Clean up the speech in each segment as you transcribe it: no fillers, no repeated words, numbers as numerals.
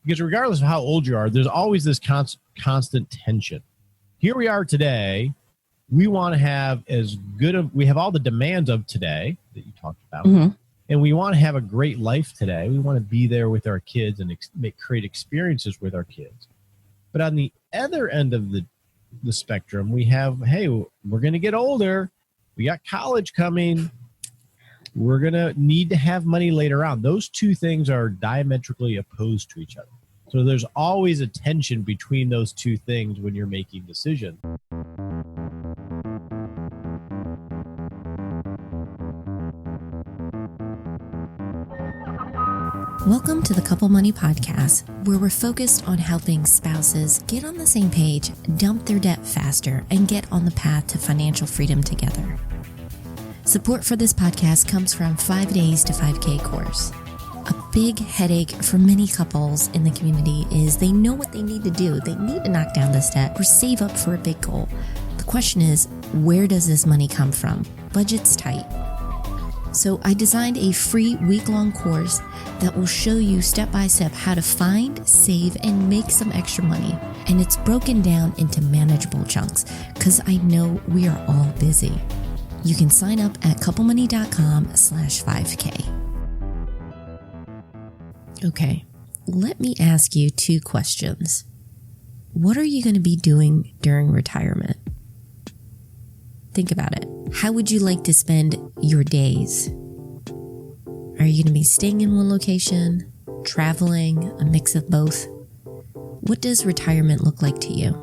Because regardless of how old you are, there's always this constant tension. Here we are today. We want to have we have all the demands of today that you talked about. Mm-hmm. And we want to have a great life today. We want to be there with our kids and create experiences with our kids. But on the other end of the spectrum, we have, hey, we're going to get older. We got college coming. We're going to need to have money later on. Those two things are diametrically opposed to each other. So there's always a tension between those two things when you're making decisions. Welcome to the Couple Money Podcast, where we're focused on helping spouses get on the same page, dump their debt faster, and get on the path to financial freedom together. Support for this podcast comes from 5 Days to 5K course. A big headache for many couples in the community is they know what they need to do. They need to knock down this debt or save up for a big goal. The question is, where does this money come from? Budget's tight. So I designed a free week-long course that will show you step-by-step how to find, save, and make some extra money. And it's broken down into manageable chunks because I know we are all busy. You can sign up at couplemoney.com/5K. Okay, let me ask you 2 questions. What are you going to be doing during retirement? Think about it. How would you like to spend your days? Are you going to be staying in one location, traveling, a mix of both? What does retirement look like to you?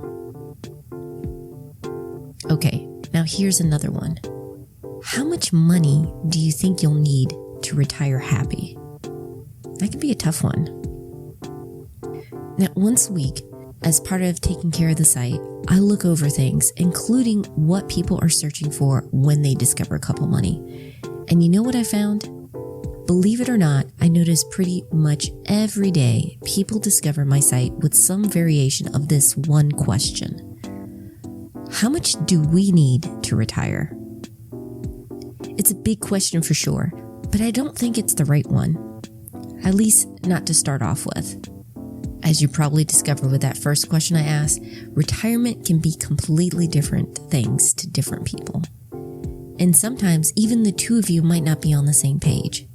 Okay, now here's another one. How much money do you think you'll need to retire happy? That could be a tough one. Now, once a week, as part of taking care of the site, I look over things, including what people are searching for when they discover Couple Money. And you know what I found? Believe it or not, I notice pretty much every day people discover my site with some variation of this one question. How much do we need to retire? It's a big question for sure, but I don't think it's the right one. At least not to start off with. As you probably discovered with that first question I asked, retirement can be completely different things to different people. And sometimes even the two of you might not be on the same page.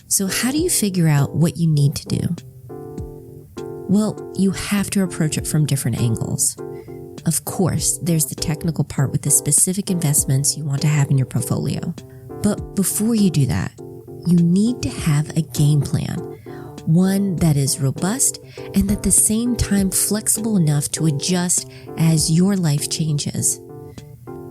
So how do you figure out what you need to do? Well, you have to approach it from different angles. Of course, there's the technical part with the specific investments you want to have in your portfolio. But before you do that, you need to have a game plan. One that is robust and at the same time flexible enough to adjust as your life changes.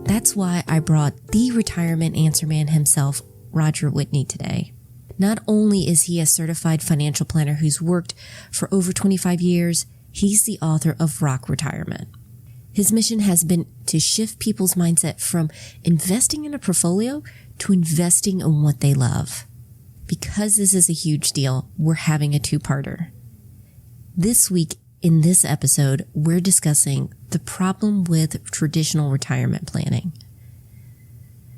That's why I brought the retirement answer man himself, Roger Whitney, today. Not only is he a certified financial planner who's worked for over 25 years, he's the author of Rock Retirement. His mission has been to shift people's mindset from investing in a portfolio to investing in what they love. Because this is a huge deal, we're having a 2-parter. This week, in this episode, we're discussing the problem with traditional retirement planning.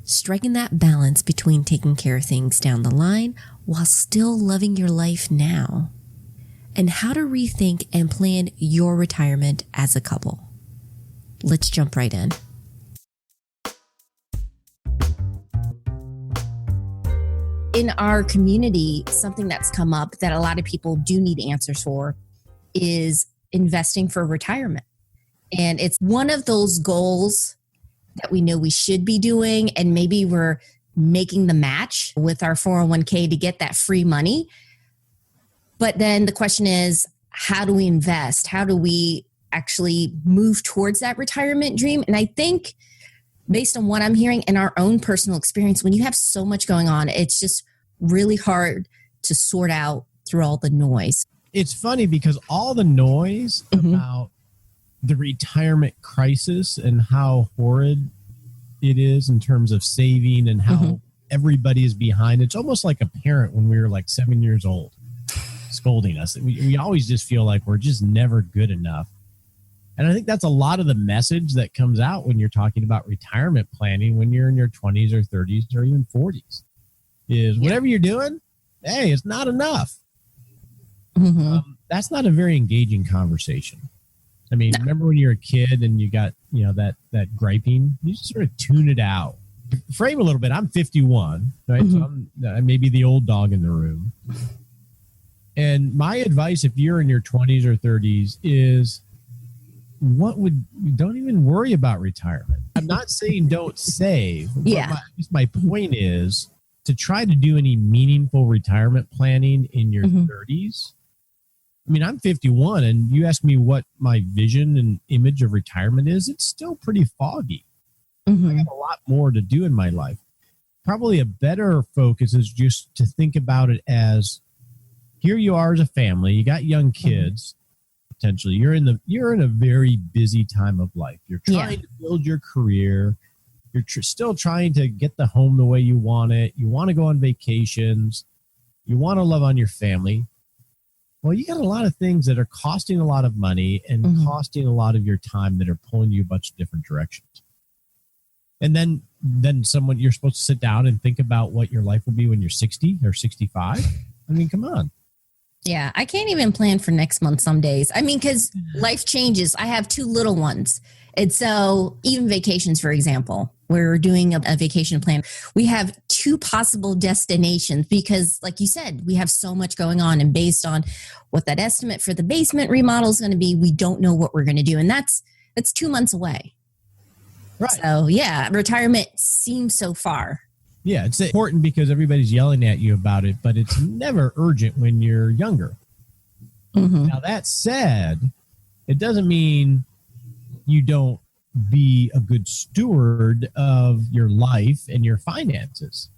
Striking that balance between taking care of things down the line while still loving your life now. And how to rethink and plan your retirement as a couple. Let's jump right in. In our community, something that's come up that a lot of people do need answers for is investing for retirement. And it's one of those goals that we know we should be doing, and maybe we're making the match with our 401k to get that free money. But then the question is, how do we invest? How do we actually move towards that retirement dream? And I think based on what I'm hearing in our own personal experience, when you have so much going on, it's just really hard to sort out through all the noise. It's funny because all the noise about the retirement crisis and how horrid it is in terms of saving and how everybody is behind. It's almost like a parent when we were like 7 years old scolding us. We always just feel like we're just never good enough. And I think that's a lot of the message that comes out when you're talking about retirement planning when you're in your 20s or 30s or even 40s is whatever you're doing, hey, it's not enough. that's not a very engaging conversation. I mean, remember when you were a kid and you got, that griping, you just sort of tune it out. Frame a little bit. I'm 51, right? So I may be the old dog in the room. And my advice, if you're in your 20s or 30s, is don't even worry about retirement. I'm not saying don't save. Yeah. My point is to try to do any meaningful retirement planning in your 30s. I mean, I'm 51, and you ask me what my vision and image of retirement is, it's still pretty foggy. I got a lot more to do in my life. Probably a better focus is just to think about it as, here you are as a family, you got young kids, potentially. You're in a very busy time of life. You're trying to build your career. You're still trying to get the home the way you want it. You want to go on vacations. You want to love on your family. Well, you got a lot of things that are costing a lot of money and costing a lot of your time that are pulling you a bunch of different directions. And then you're supposed to sit down and think about what your life will be when you're 60 or 65. I mean, come on. Yeah, I can't even plan for next month some days. I mean, because life changes. I have 2 little ones. And so even vacations, for example, we're doing a vacation plan. We have 2 possible destinations because, like you said, we have so much going on. And based on what that estimate for the basement remodel is going to be, we don't know what we're going to do. And that's 2 months away. Right. So, yeah, retirement seems so far. Yeah, it's important because everybody's yelling at you about it, but it's never urgent when you're younger. Now, that said, it doesn't mean you don't be a good steward of your life and your finances.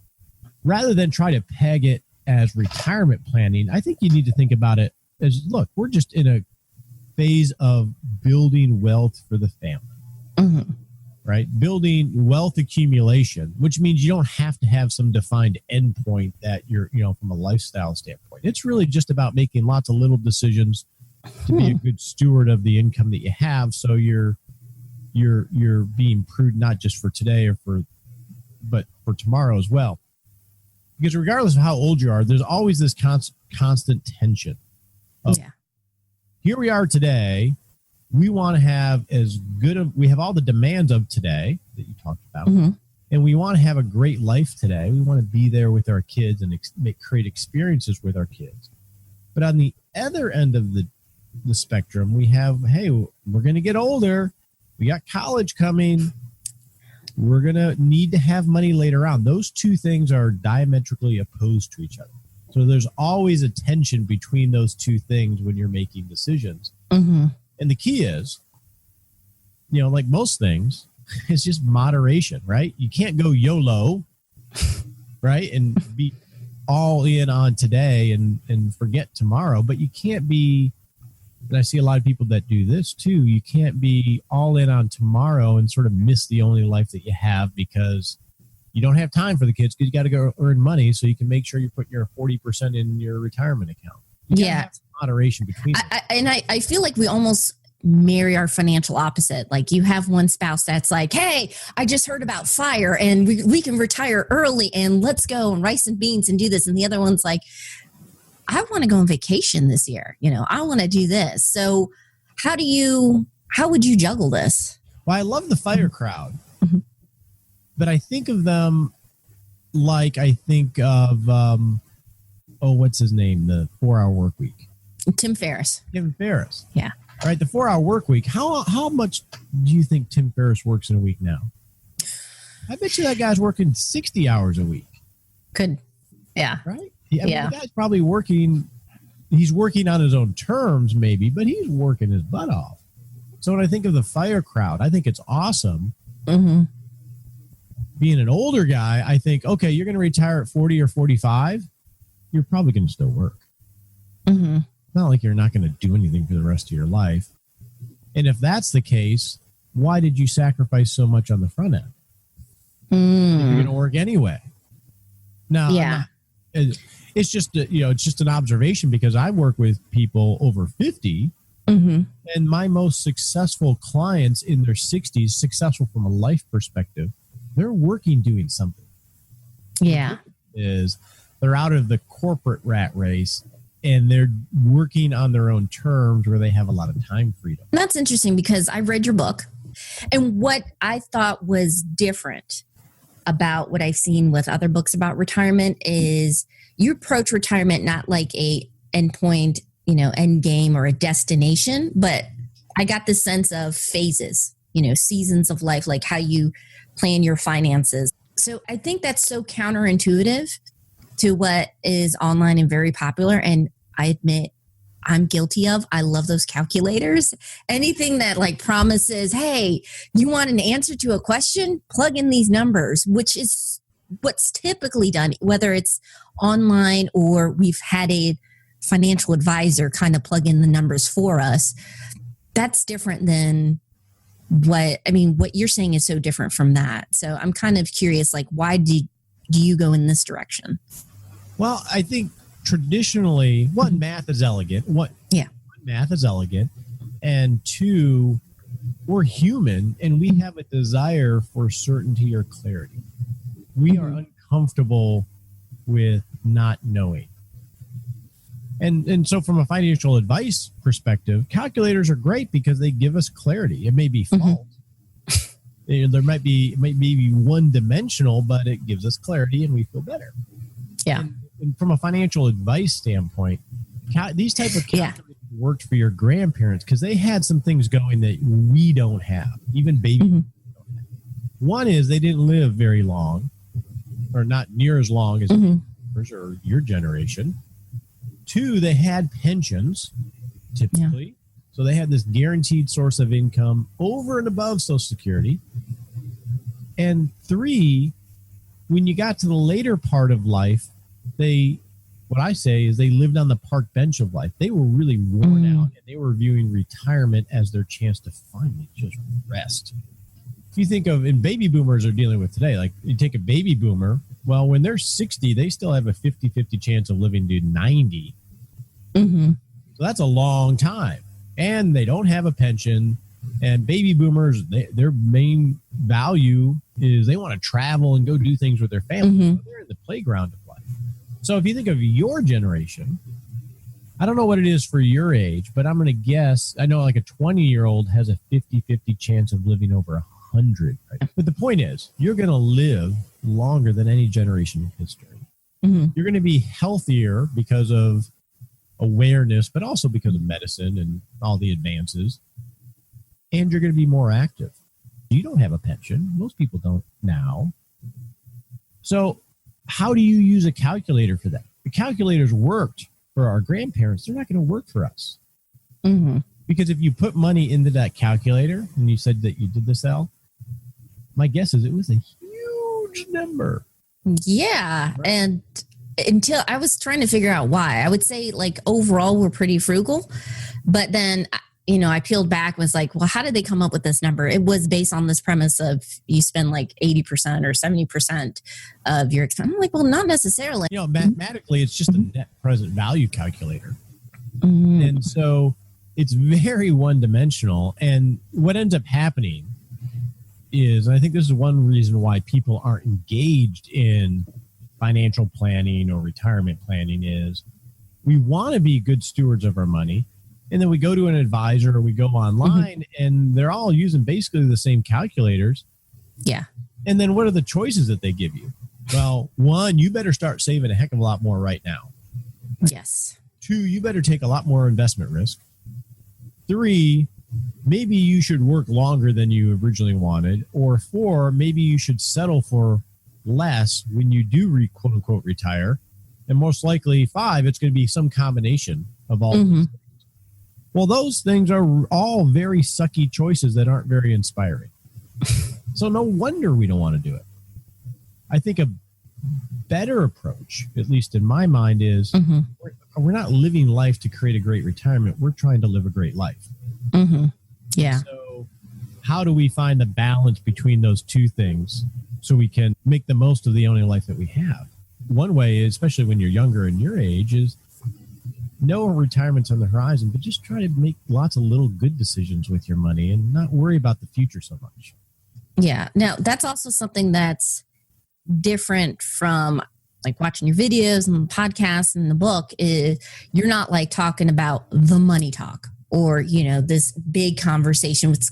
Rather than try to peg it as retirement planning, I think you need to think about it as, look, we're just in a phase of building wealth for the family. Right? Building wealth accumulation, which means you don't have to have some defined endpoint that you're, from a lifestyle standpoint. It's really just about making lots of little decisions to be a good steward of the income that you have. So you're being prudent, not just for today but for tomorrow as well. Because regardless of how old you are, there's always this constant tension. Here we are today. We want to have we have all the demands of today that you talked about, and we want to have a great life today. We want to be there with our kids and create experiences with our kids. But on the other end of the spectrum, we have, hey, we're going to get older. We got college coming. We're going to need to have money later on. Those 2 things are diametrically opposed to each other. So there's always a tension between those 2 things when you're making decisions. And the key is, like most things, it's just moderation, right? You can't go YOLO, right? And be all in on today and forget tomorrow. But you can't be, and I see a lot of people that do this too, you can't be all in on tomorrow and sort of miss the only life that you have because you don't have time for the kids because you got to go earn money so you can make sure you put your 40% in your retirement account. Have moderation between them. I feel like we almost marry our financial opposite. Like you have one spouse that's like, hey, I just heard about FIRE and we can retire early and let's go and rice and beans and do this. And the other one's like, I want to go on vacation this year. I want to do this. So how would you juggle this? Well, I love the FIRE crowd, but I think of them like I think of, what's his name? The 4-Hour Work Week. Tim Ferriss. Yeah. Right. The 4-Hour Work Week. How much do you think Tim Ferriss works in a week now? I bet you that guy's working 60 hours a week. Could. Yeah. Right. The guy's probably working. He's working on his own terms maybe, but he's working his butt off. So when I think of the FIRE crowd, I think it's awesome. Being an older guy, I think, okay, you're going to retire at 40 or 45. You're probably going to still work. It's not like you're not going to do anything for the rest of your life. And if that's the case, why did you sacrifice so much on the front end? You're going to work anyway. Now, it's just an observation because I work with people over 50, and my most successful clients in their 60s, successful from a life perspective, they're working doing something. Yeah, They're out of the corporate rat race and they're working on their own terms where they have a lot of time freedom. That's interesting because I read your book, and what I thought was different about what I've seen with other books about retirement is you approach retirement not like a endpoint, end game or a destination, but I got this sense of phases, seasons of life, like how you plan your finances. So I think that's so counterintuitive to what is online and very popular. And I admit I'm guilty of. I love those calculators. Anything that like promises, hey, you want an answer to a question? Plug in these numbers, which is what's typically done, whether it's online or we've had a financial advisor kind of plug in the numbers for us. That's different than what you're saying is so different from that. So I'm kind of curious, like, why do you go in this direction? Well, I think traditionally, one, math is elegant. Math is elegant. And two, we're human and we have a desire for certainty or clarity. We are uncomfortable with not knowing. And so from a financial advice perspective, calculators are great because they give us clarity. It may be false. There might be one dimensional, but it gives us clarity and we feel better. Yeah. And from a financial advice standpoint, these type of calculators worked for your grandparents because they had some things going that we don't have, even baby boomers don't have. One is they didn't live very long, or not near as long as yours or your generation. Two, they had pensions, typically. Yeah. So they had this guaranteed source of income over and above Social Security. And three, when you got to the later part of life, what I say is they lived on the park bench of life. They were really worn out, and they were viewing retirement as their chance to finally just rest. If you think of, and baby boomers are dealing with today, like you take a baby boomer, well, when they're 60, they still have a 50-50 chance of living to 90. So that's a long time. And they don't have a pension. And baby boomers, their main value is they want to travel and go do things with their family. So they're in the playground of life. So if you think of your generation, I don't know what it is for your age, but I'm going to guess, I know like a 20-year-old has a 50-50 chance of living over 100. Right? But the point is, you're going to live longer than any generation in history. You're going to be healthier because of awareness, but also because of medicine and all the advances. And you're going to be more active. You don't have a pension. Most people don't now. So how do you use a calculator for that? The calculators worked for our grandparents. They're not going to work for us. Because if you put money into that calculator, and you said that you did this, Al, my guess is it was a huge number. Yeah. Right? And until I was trying to figure out why. I would say like overall we're pretty frugal, but then I peeled back and was like, well, how did they come up with this number? It was based on this premise of you spend like 80% or 70% of your expense. I'm like, well, not necessarily. Mathematically, it's just a net present value calculator. And so it's very one-dimensional. And what ends up happening is, and I think this is one reason why people aren't engaged in financial planning or retirement planning, is we want to be good stewards of our money. And then we go to an advisor or we go online and they're all using basically the same calculators. Yeah. And then what are the choices that they give you? Well, one, you better start saving a heck of a lot more right now. Yes. Two, you better take a lot more investment risk. Three, maybe you should work longer than you originally wanted. Or four, maybe you should settle for less when you do quote unquote retire. And most likely five, it's going to be some combination of all these things. Well, those things are all very sucky choices that aren't very inspiring. So no wonder we don't want to do it. I think a better approach, at least in my mind, is we're not living life to create a great retirement. We're trying to live a great life. Yeah. So how do we find the balance between those two things so we can make the most of the only life that we have? One way, especially when you're younger and your age, is know retirement's on the horizon, but just try to make lots of little good decisions with your money and not worry about the future so much. Yeah. Now, that's also something that's different from like watching your videos and podcasts and the book is you're not like talking about the money talk or, you know, this big conversation, which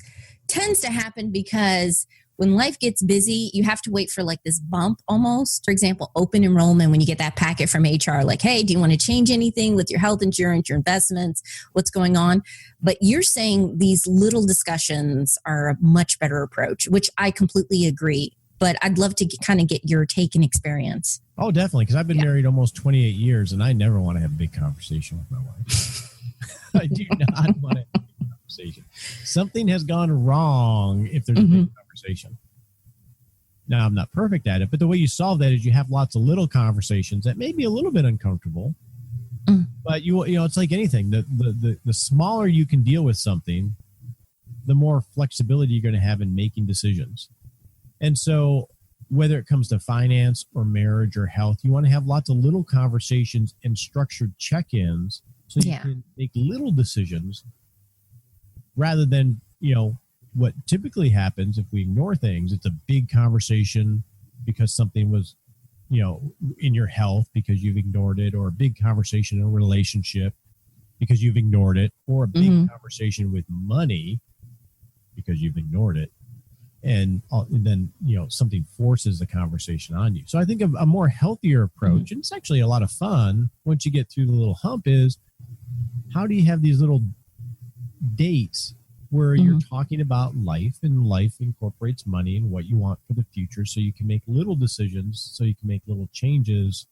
tends to happen because when life gets busy, you have to wait for like this bump almost. For example, open enrollment, when you get that packet from HR, like, hey, do you want to change anything with your health insurance, your investments, what's going on? But you're saying these little discussions are a much better approach, which I completely agree. But I'd love to kind of get your take and experience. Oh, definitely. Because I've been married almost 28 years and I never want to have a big conversation with my wife. I do not want to have a big conversation. Something has gone wrong if there's a big conversation. Now, I'm not perfect at it, but the way you solve that is you have lots of little conversations that may be a little bit uncomfortable. But you know, it's like anything. The smaller you can deal with something, the more flexibility you're going to have in making decisions. And so whether it comes to finance or marriage or health, you want to have lots of little conversations and structured check-ins so you can make little decisions rather than, you know, what typically happens if we ignore things. It's a big conversation because something was, you know, in your health because you've ignored it, or a big conversation in a relationship because you've ignored it, or a big conversation with money because you've ignored it. And then, you know, something forces the conversation on you. So I think a more healthier approach, and it's actually a lot of fun once you get through the little hump, is how do you have these little dates where you're talking about life, and life incorporates money and what you want for the future, so you can make little decisions, so you can make little changes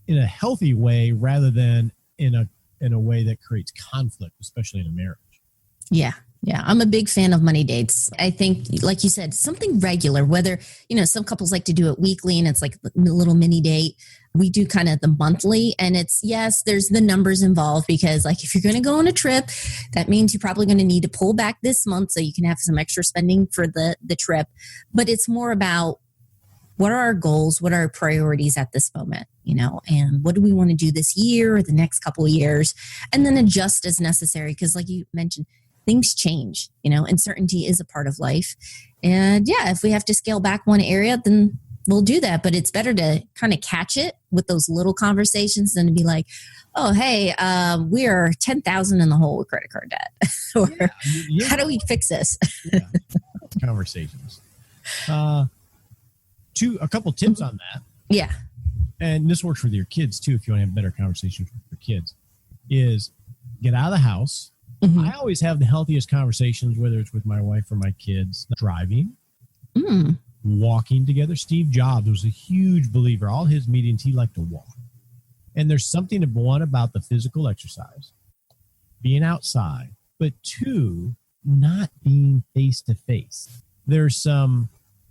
in a healthy way rather than in a way that creates conflict, especially in a marriage. Yeah. Yeah, I'm a big fan of money dates. I think, like you said, something regular, whether, you know, some couples like to do it weekly and it's like a little mini date. We do kind of the monthly, and it's, yes, there's the numbers involved because like if you're going to go on a trip, that means you're probably going to need to pull back this month so you can have some extra spending for the trip. But it's more about what are our goals, what are our priorities at this moment, you know, and what do we want to do this year or the next couple of years, and then adjust as necessary because like you mentioned, things change, you know, uncertainty is a part of life. And yeah, if we have to scale back one area, then we'll do that. But it's better to kind of catch it with those little conversations than to be like, oh, hey, we are 10,000 in the hole with credit card debt. Or how do we fix this? Conversations. A couple tips on that. Yeah. And this works with your kids too, if you want to have better conversations with your kids, is get out of the house. I always have the healthiest conversations, whether it's with my wife or my kids, driving, walking together. Steve Jobs was a huge believer. All his meetings, he liked to walk. And there's something, one, about the physical exercise, being outside, but two, not being face to face. There's some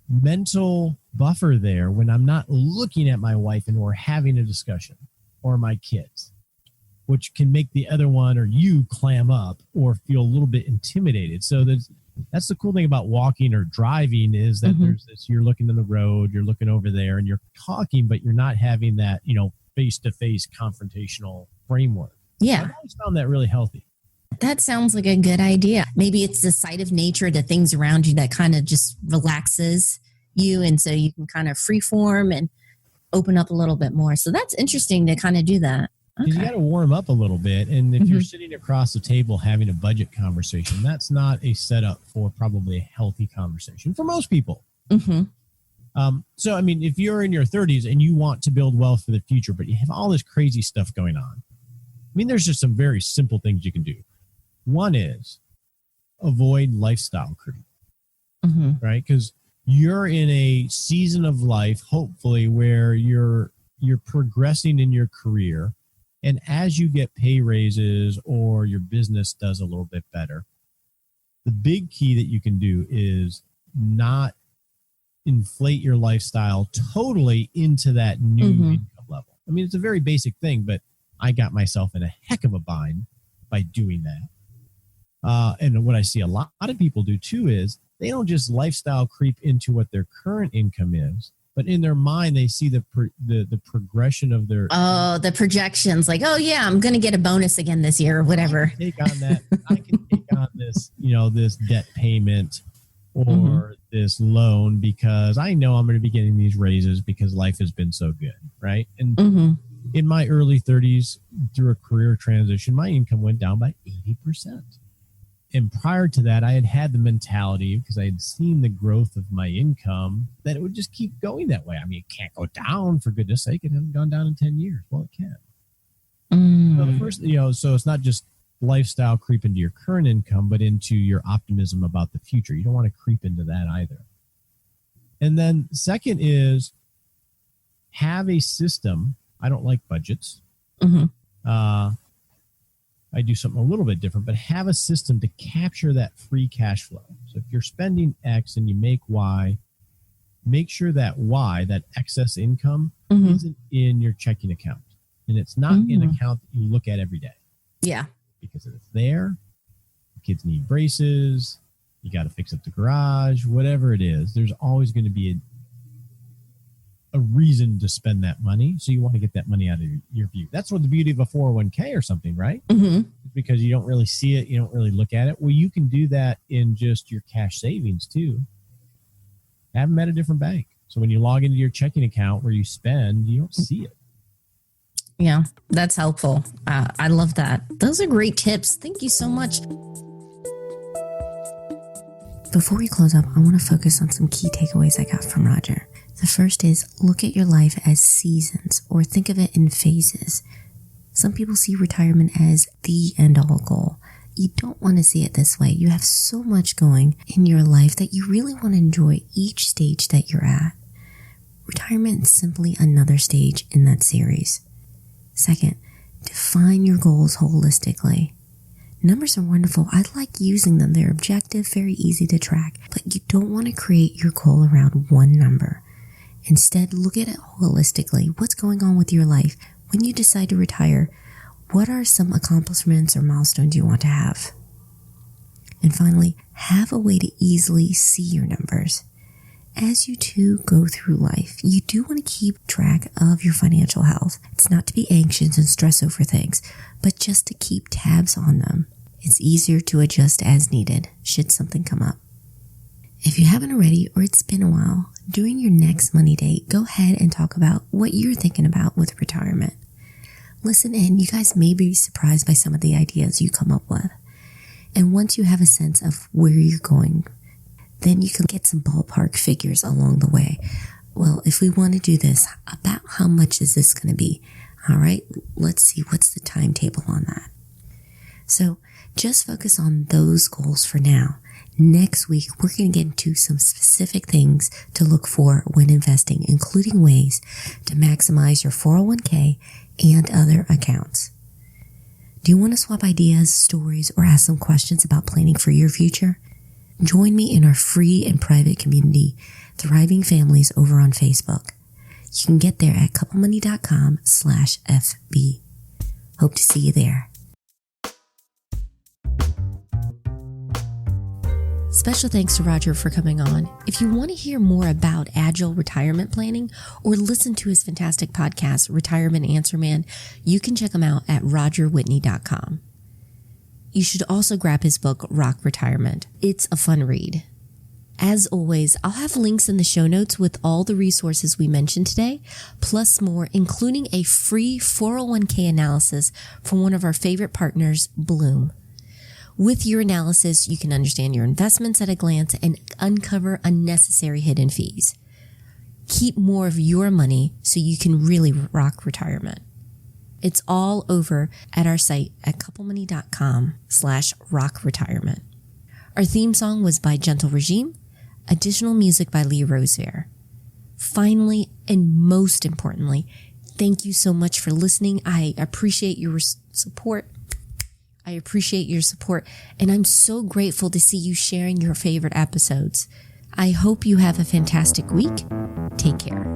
mental buffer there when I'm not looking at my wife and we're having a discussion, or my kids, which can make the other one or you clam up or feel a little bit intimidated. So that's the cool thing about walking or driving is that there's this, you're looking in the road, you're looking over there and you're talking, but you're not having that, you know, face-to-face confrontational framework. Yeah. I've always found that really healthy. That sounds like a good idea. Maybe it's the sight of nature, the things around you that kind of just relaxes you. And so you can kind of freeform and open up a little bit more. So that's interesting to kind of do that. Okay. You got to warm up a little bit. And if you're sitting across the table having a budget conversation, that's not a setup for probably a healthy conversation for most people. So, I mean, if you're in your 30s and you want to build wealth for the future, but you have all this crazy stuff going on, I mean, there's just some very simple things you can do. One is avoid lifestyle creep, right? Because you're in a season of life, hopefully, where you're progressing in your career. And as you get pay raises or your business does a little bit better, the big key that you can do is not inflate your lifestyle totally into that new income level. I mean, it's a very basic thing, but I got myself in a heck of a bind by doing that. And what I see a lot of people do too is they don't just lifestyle creep into what their current income is, but in their mind, they see the progression of their... Oh, the projections. Like, oh, yeah, I'm going to get a bonus again this year or whatever. I can take on that. I can take on this, you know, this debt payment or this loan because I know I'm going to be getting these raises because life has been so good, right? And in my early 30s, through a career transition, my income went down by 80%. And prior to that, I had the mentality, because I had seen the growth of my income, that it would just keep going that way. I mean, it can't go down, for goodness sake. It hasn't gone down in 10 years. Well, it can. So the first, so it's not just lifestyle creep into your current income, but into your optimism about the future. You don't want to creep into that either. And then second is have a system. I don't like budgets. I do something a little bit different, but have a system to capture that free cash flow. So if you're spending X and you make Y, make sure that Y, that excess income, isn't in your checking account. And it's not an account that you look at every day. Yeah. Because if it's there, the kids need braces, you got to fix up the garage, whatever it is, there's always going to be a reason to spend that money. So you want to get that money out of your view. That's what the beauty of a 401k or something, right? Because you don't really see it. You don't really look at it. Well, you can do that in just your cash savings too. Have them at a different bank. So when you log into your checking account where you spend, you don't see it. Yeah, that's helpful. I love that. Those are great tips. Thank you so much. Before we close up, I want to focus on some key takeaways I got from Roger. The first is look at your life as seasons, or think of it in phases. Some people see retirement as the end-all goal. You don't want to see it this way. You have so much going in your life that you really want to enjoy each stage that you're at. Retirement is simply another stage in that series. Second, define your goals holistically. Numbers are wonderful. I like using them. They're objective, very easy to track, but you don't want to create your goal around one number. Instead, look at it holistically. What's going on with your life? When you decide to retire, what are some accomplishments or milestones you want to have? And finally, have a way to easily see your numbers. As you two go through life, you do want to keep track of your financial health. It's not to be anxious and stress over things, but just to keep tabs on them. It's easier to adjust as needed should something come up. If you haven't already, or it's been a while, during your next money date, go ahead and talk about what you're thinking about with retirement. Listen in. You guys may be surprised by some of the ideas you come up with. And once you have a sense of where you're going, then you can get some ballpark figures along the way. Well, if we want to do this, about how much is this going to be? All right, let's see, what's the timetable on that? So just focus on those goals for now. Next week, we're going to get into some specific things to look for when investing, including ways to maximize your 401k and other accounts. Do you want to swap ideas, stories, or ask some questions about planning for your future? Join me in our free and private community, Thriving Families, over on Facebook. You can get there at couplemoney.com/FB. Hope to see you there. Special thanks to Roger for coming on. If you want to hear more about agile retirement planning or listen to his fantastic podcast, Retirement Answer Man, you can check him out at rogerwhitney.com. You should also grab his book, Rock Retirement. It's a fun read. As always, I'll have links in the show notes with all the resources we mentioned today, plus more, including a free 401k analysis from one of our favorite partners, Bloom. With your analysis, you can understand your investments at a glance and uncover unnecessary hidden fees. Keep more of your money so you can really rock retirement. It's all over at our site at couplemoney.com/rockretirement. Our theme song was by Gentle Regime, additional music by Lee Rosevear. Finally, and most importantly, thank you so much for listening. I appreciate your support. And I'm so grateful to see you sharing your favorite episodes. I hope you have a fantastic week. Take care.